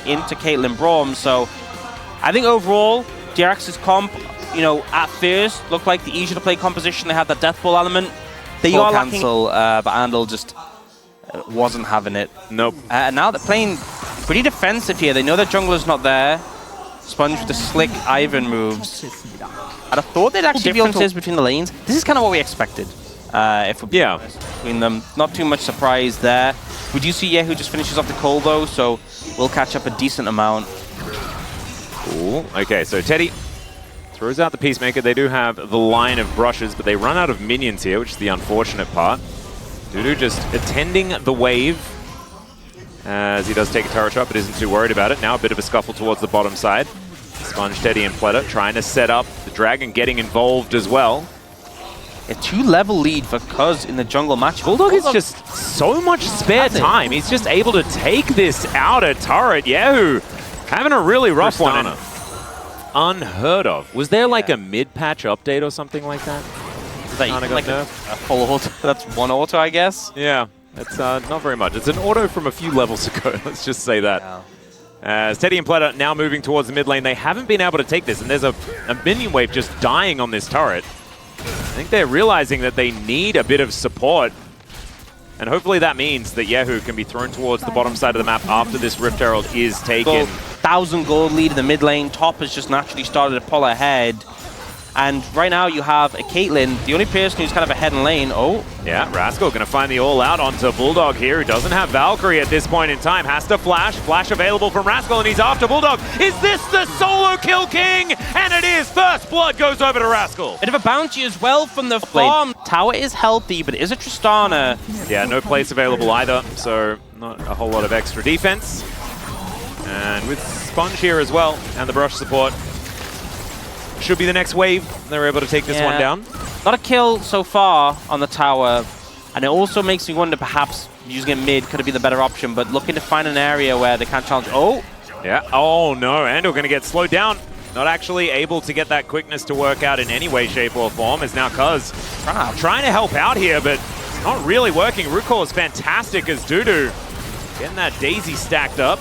into Caitlyn Braum. So I think overall, DRX's comp, you know, at first looked like the easier to play composition. They had that death ball element. They are cancel, but Andal just wasn't having it. Nope. Now they're playing pretty defensive here. They know their jungler's not there. Sponge with the slick Ivan moves. I'd have thought they'd actually be differences between the lanes. This is kind of what we expected. If we're honest, between them, not too much surprise there. We do see Yehu just finishes off the coal though, so we'll catch up a decent amount. Cool. Okay, so Teddy throws out the Peacemaker. They do have the line of brushes, but they run out of minions here, which is the unfortunate part. Dudu just attending the wave as he does take a turret shot, but isn't too worried about it. Now a bit of a scuffle towards the bottom side. Sponge, Teddy, and Pleta trying to set up. The Dragon getting involved as well. A 2-level lead for Cuz in the jungle match. Bulldog is just so much spare time. He's just able to take this outer turret. Yahoo! Having a really rough one. Unheard of. Was there like a mid-patch update or something like that? Is that like a full auto? That's one auto, I guess? Yeah, it's not very much. It's an auto from a few levels ago. Let's just say that. Yeah. As Teddy and Pleta now moving towards the mid lane, they haven't been able to take this, and there's a minion wave just dying on this turret. I think they're realizing that they need a bit of support, and hopefully that means that Yahoo can be thrown towards the bottom side of the map after this Rift Herald is taken. 1,000 gold lead in the mid lane. Top has just naturally started to pull ahead. And right now you have a Caitlyn, the only person who's kind of ahead in lane. Oh. Yeah, Rascal going to find the all-out onto Bulldog here, who doesn't have Valkyrie at this point in time. Has to flash. Flash available from Rascal, and he's after Bulldog. Is this the solo kill king? And it is. First blood goes over to Rascal. Bit of a bounty as well from the farm. Tower is healthy, but it is a Tristana. Yeah, no place available either, so not a whole lot of extra defense. And with Sponge here as well, and the brush support, should be the next wave. They're able to take this one down. Not a kill so far on the tower, and it also makes me wonder perhaps using it mid could have been the better option, but looking to find an area where they can't challenge. Oh! Yeah. Oh no, Andal going to get slowed down. Not actually able to get that quickness to work out in any way, shape, or form, as now Cuz trying to help out here, but it's not really working. Rootcore is fantastic as Dudu getting that Daisy stacked up.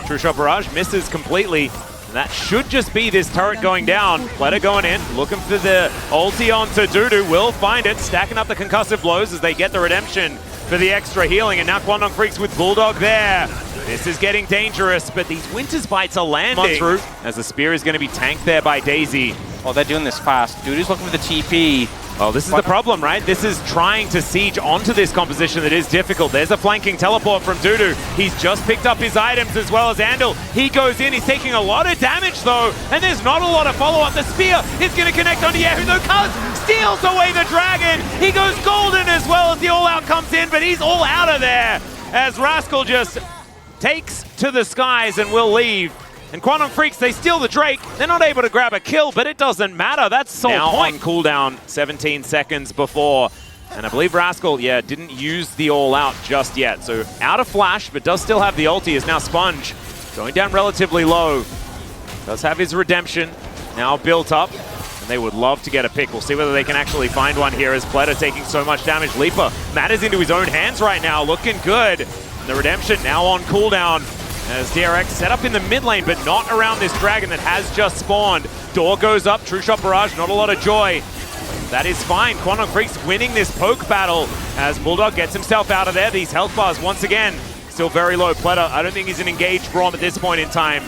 True Shot Barrage misses completely. That should just be this turret going down. Pleta going in, looking for the ulti onto Dudu. Will find it, stacking up the concussive blows as they get the redemption for the extra healing. And now Kwangdong Freecs with Bulldog there. This is getting dangerous, but these Winter's Bites are landing. Through, as the spear is going to be tanked there by Daisy. Oh, they're doing this fast. Dudu's looking for the TP. Oh, this is the problem, right? This is trying to siege onto this composition that is difficult. There's a flanking teleport from Dudu. He's just picked up his items as well as Andal. He goes in, he's taking a lot of damage though, and there's not a lot of follow-up. The spear is going to connect onto Yahoo, though Cuz steals away the dragon. He goes golden as well as the all-out comes in, but he's all out of there as Rascal just takes to the skies and will leave. And Kwangdong Freecs, they steal the Drake. They're not able to grab a kill, but it doesn't matter. That's sole point. On cooldown, 17 seconds before. And I believe Rascal, didn't use the all-out just yet. So out of flash, but does still have the ulti, is now Sponge. Going down relatively low. Does have his redemption now built up. And they would love to get a pick. We'll see whether they can actually find one here as Pleta taking so much damage. Leaper matters into his own hands right now, looking good. And the redemption now on cooldown. As DRX set up in the mid lane, but not around this dragon that has just spawned. Door goes up, True Shot Barrage, not a lot of joy. That is fine. Kwangdong Freecs winning this poke battle as Bulldog gets himself out of there. These health bars once again still very low. Pleta, I don't think he's an engaged Braum at this point in time.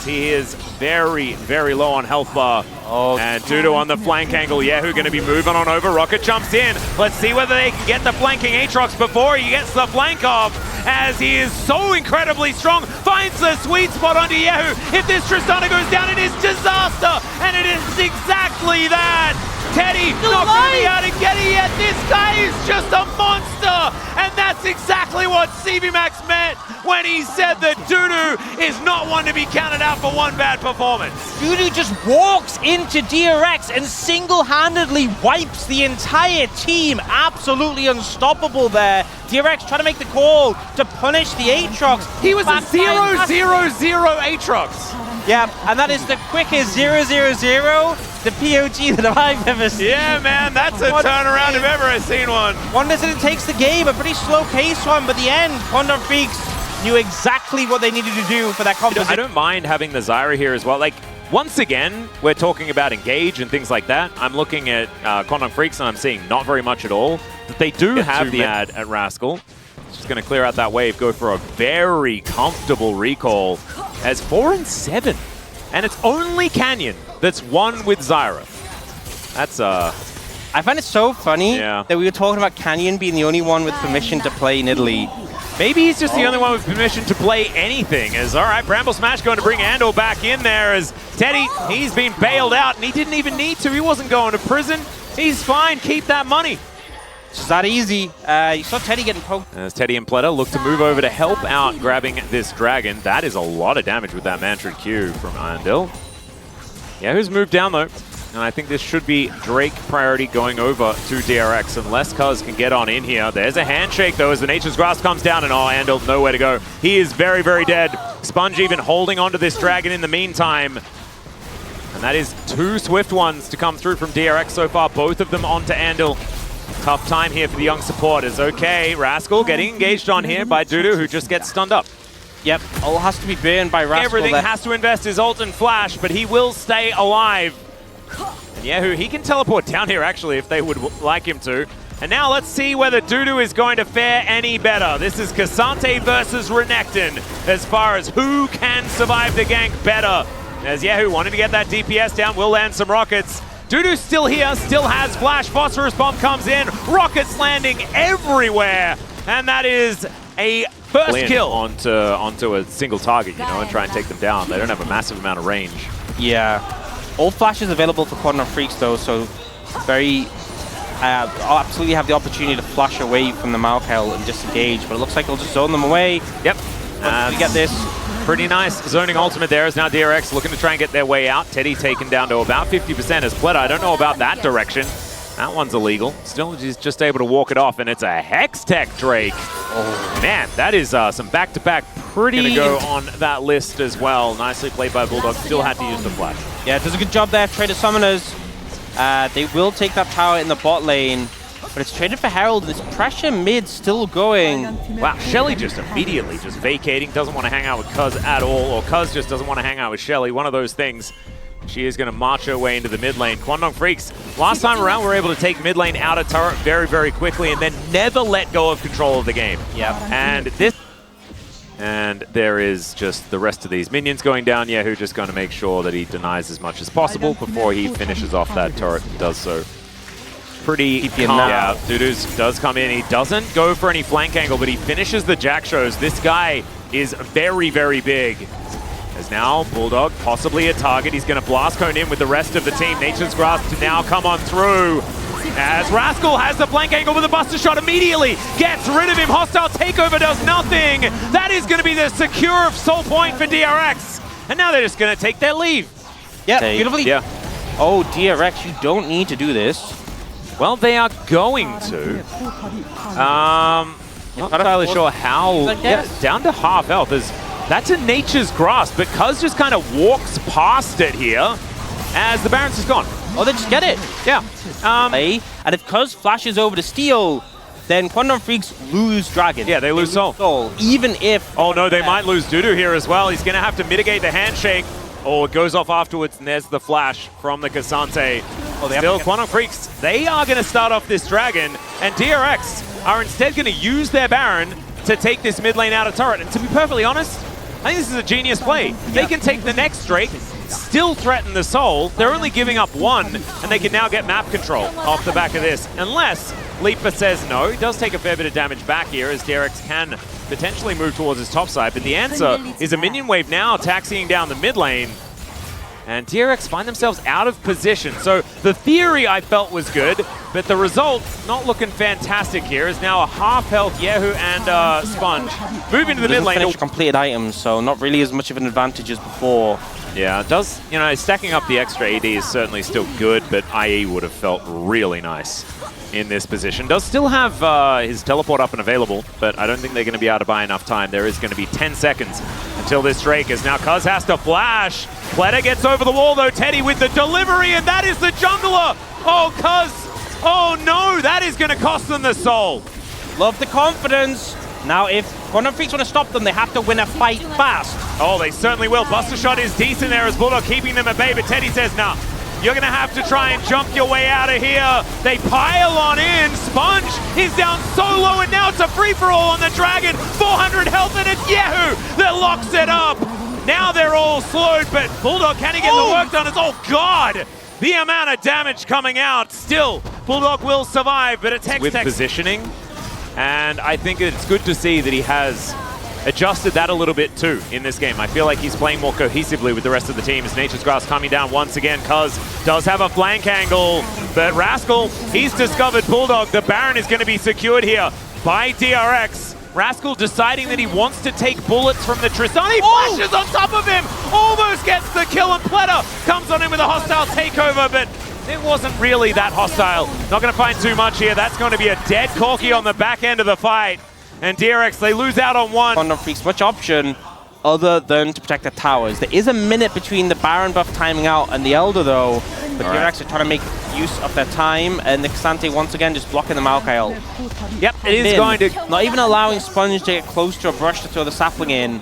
He is very, very low on health bar. Oh, and Dudu on the flank angle. Yahoo going to be moving on over. Rocket jumps in. Let's see whether they can get the flanking Aatrox before he gets the flank off, as he is so incredibly strong. Finds the sweet spot onto Yahoo. If this Tristana goes down, it is disaster. And it is exactly that. Teddy not going to be able to get it yet. This guy is just a monster. And that's exactly what CB Max meant when he said that Dudu is not one to be counted out for one bad performance. Dudu just walks into DRX and single-handedly wipes the entire team. Absolutely unstoppable there. DRX trying to make the call to punish the Aatrox. He was a 0-0-0 Aatrox. Yeah, and that is the quickest 0-0-0 the POG that I've ever seen. Yeah, man, that's a turnaround if ever I've seen one. Wonders that it takes the game, a pretty slow pace one, but the end, Kwangdong Freecs knew exactly what they needed to do for that composition. I don't mind having the Zyra here as well. Like, once again, we're talking about engage and things like that. I'm looking at Kwangdong Freecs and I'm seeing not very much at all. But they do have the ad at Rascal. Just going to clear out that wave, go for a very comfortable recall as 4 and 7. And it's only Canyon that's won with Zyra. That's I find it so funny that we were talking about Canyon being the only one with permission to play in Italy. Maybe he's just the only one with permission to play anything. As all right, Bramble Smash going to bring Andal back in there as Teddy, he's been bailed out and he didn't even need to. He wasn't going to prison. He's fine. Keep that money. It's that easy. You saw Teddy getting poked. As Teddy and Pleta look to move over to help out grabbing this dragon. That is a lot of damage with that Mantra Q from Andal. Yeah, who's moved down though? And I think this should be Drake priority going over to DRX unless Cuz can get on in here. There's a handshake though as the Nature's Grasp comes down and Andal nowhere to go. He is very, very dead. Sponge even holding onto this dragon in the meantime. And that is 2 swift ones to come through from DRX so far, both of them onto Andal. Tough time here for the young supporters. Okay, Rascal getting engaged on here by Dudu, who just gets stunned up. Yep, all has to be burned by Rascal. Everything has to invest his ult and flash, but he will stay alive. And Yahoo, he can teleport down here actually if they would like him to. And now let's see whether Dudu is going to fare any better. This is K'Sante versus Renekton as far as who can survive the gank better. As Yahoo wanting to get that DPS down, will land some rockets. Dudu's still here, still has flash. Phosphorus bomb comes in, rockets landing everywhere. And that is a first kill. Onto a single target, you know, and try and take them down. They don't have a massive amount of range. Yeah. All flashes available for Kwangdong Freecs though, so very absolutely have the opportunity to flash away from the Maokai and disengage, but it looks like they'll just zone them away. Yep. We get this. Pretty nice zoning ultimate there as now DRX looking to try and get their way out. Teddy taken down to about 50% as Pleta. I don't know about that direction. That one's illegal. Still, he's just able to walk it off, and it's a Hex Tech Drake. Oh, man, that is some back-to-back pretty gonna go on that list as well. Nicely played by Bulldog. Still had to use the flash. Yeah, does a good job there. Traded Summoners. They will take that tower in the bot lane, but it's traded for Herald. This pressure mid still going. Wow, Shelly just immediately just vacating. Doesn't want to hang out with Cuz at all, or Cuz just doesn't want to hang out with Shelly. One of those things. She is going to march her way into the mid lane. Kwangdong Freecs, last time around, were able to take mid lane out of turret very, very quickly and then never let go of control of the game. Yeah. And there is just the rest of these minions going down. Yahoo just going to make sure that he denies as much as possible before he finishes off that turret and does so. Pretty calm. Yeah, Dudu does come in. He doesn't go for any flank angle, but he finishes the Jack shows. This guy is very, very big. As now, Bulldog, possibly a target. He's going to blast cone in with the rest of the team. Nature's Grasp to now come on through. As Rascal has the flank angle with a buster shot immediately. Gets rid of him. Hostile takeover does nothing. That is going to be the secure soul point for DRX. And now they're just going to take their leave. Yeah, beautifully. Yeah. Oh, DRX, you don't need to do this. Well, they are going to. Not entirely sure how. Yeah, down to half health. That's a Nature's Grasp, but Cuz just kind of walks past it here as the Baron's just gone. Oh, they just get it. Yeah. And if Cuz flashes over to steal, then Kwangdong Freecs lose Dragon. Yeah, they lose Soul. Even if... Oh no, they might lose Dudu here as well. He's going to have to mitigate the handshake. Oh, it goes off afterwards, and there's the flash from the K'Sante. Oh, still, Kwangdong Freecs, they are going to start off this Dragon, and DRX are instead going to use their Baron to take this mid lane out of turret. And to be perfectly honest, I think this is a genius play. They can take the next Drake, still threaten the Soul. They're only giving up one, and they can now get map control off the back of this. Unless Leaper says no. He does take a fair bit of damage back here as DRX can potentially move towards his top side. But the answer is a minion wave now taxiing down the mid lane. And DRX find themselves out of position. So the theory I felt was good, but the result not looking fantastic here. Is now a half health Yahoo and Sponge. Moving to the mid lane. Completed items, so not really as much of an advantage as before. Yeah, it does, you know, stacking up the extra AD is certainly still good, but IE would have felt really nice in this position. Does still have his teleport up and available, but I don't think they're going to be able to buy enough time. There is going to be 10 seconds until this Drake is now Cuz has to flash. Pleta gets over the wall though, Teddy with the delivery, and that is the jungler. Oh, Cuz, oh no, that is going to cost them the soul. Love the confidence. Now, if Kwangdong Freecs want to stop them, they have to win a fight fast. Oh, they certainly will. Buster Shot is decent there as Bulldog keeping them at bay, but Teddy says, nah, you're going to have to try and jump your way out of here. They pile on in. Sponge is down so low, and now it's a free-for-all on the Dragon. 400 health, and it's Yahoo that locks it up. Now they're all slowed, but Bulldog, can he get the work done? It's, oh, God. The amount of damage coming out. Still, Bulldog will survive, but it's with positioning. And I think it's good to see that he has adjusted that a little bit too in this game. I feel like he's playing more cohesively with the rest of the team as Nature's Grass coming down once again. Cuz does have a flank angle, but Rascal, he's discovered Bulldog. The Baron is going to be secured here by DRX. Rascal deciding that he wants to take bullets from the Tristan. He flashes on top of him, almost gets the kill, and Pleta comes on him with a hostile takeover, but it wasn't really that hostile. Not going to find too much here. That's going to be a dead Corki on the back end of the fight. And DRX, they lose out on one. Kwangdong Freecs much option other than to protect the towers. There is a minute between the Baron buff timing out and the Elder though, but DRX are trying to make use of their time, and the Xante once again just blocking the Maokai. Yep, it is going to... Not even allowing Sponge to get close to a brush to throw the sapling in.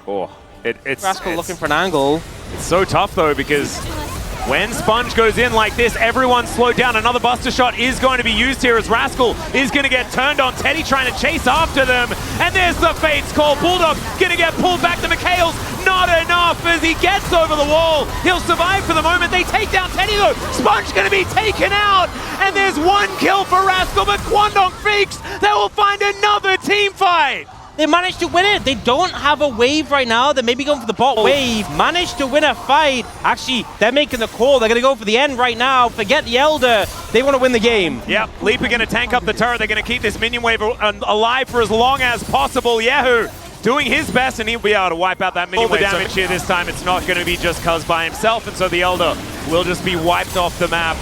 Oh, it's... Rascal looking for an angle. It's so tough though, because when Sponge goes in like this, everyone's slowed down. Another Buster Shot is going to be used here as Rascal is going to get turned on. Teddy trying to chase after them. And there's the Fates call. Bulldog going to get pulled back to Mikhail's. Not enough as he gets over the wall. He'll survive for the moment. They take down Teddy though. Sponge going to be taken out. And there's one kill for Rascal, but Kwangdong Freecs, they will find another team fight. They managed to win it. They don't have a wave right now. They're maybe going for the bot wave. Managed to win a fight. Actually, they're making the call. They're going to go for the end right now. Forget the Elder. They want to win the game. Yep, Leaper going to tank up the turret. They're going to keep this minion wave alive for as long as possible. Yahoo doing his best, and he'll be able to wipe out that minion wave damage here this time. It's not going to be just Cuz by himself, and so the Elder will just be wiped off the map.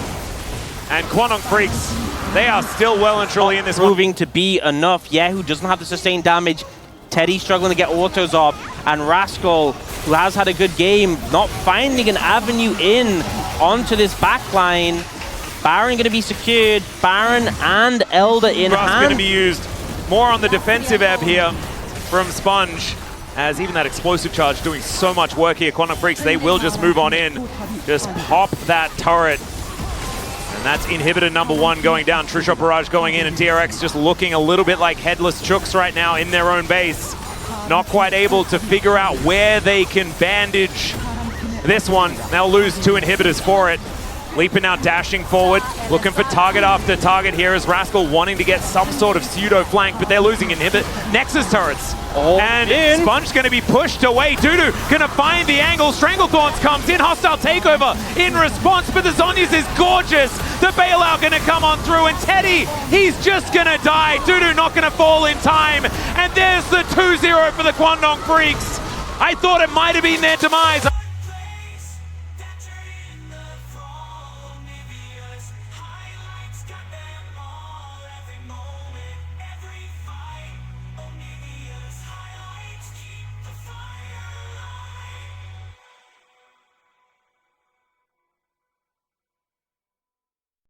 And Kwangdong Freecs, they are still well and truly in this one. Proving to be enough. Yahoo doesn't have the sustained damage. Teddy struggling to get autos up, and Rascal, who has had a good game, not finding an avenue in onto this backline. Baron going to be secured. Baron and Elder in hand. Going to be used more on the defensive ebb here from Sponge, as even that explosive charge doing so much work here. Kwangdong Freecs, they will just move on in, just pop that turret. And that's inhibitor number one going down. True Barrage going in, and DRX just looking a little bit like headless chooks right now in their own base. Not quite able to figure out where they can bandage this one. They'll lose two inhibitors for it. Leaper now dashing forward, looking for target after target here as Rascal wanting to get some sort of pseudo flank, but they're losing inhibit. Nexus turrets. And Sponge going to be pushed away. Dudu going to find the angle. Stranglethorns comes in. Hostile takeover in response, but the Zhonya's is gorgeous. The bailout going to come on through, and Teddy, he's just going to die. Dudu not going to fall in time. And there's the 2-0 for the Kwangdong Freecs. I thought it might have been their demise.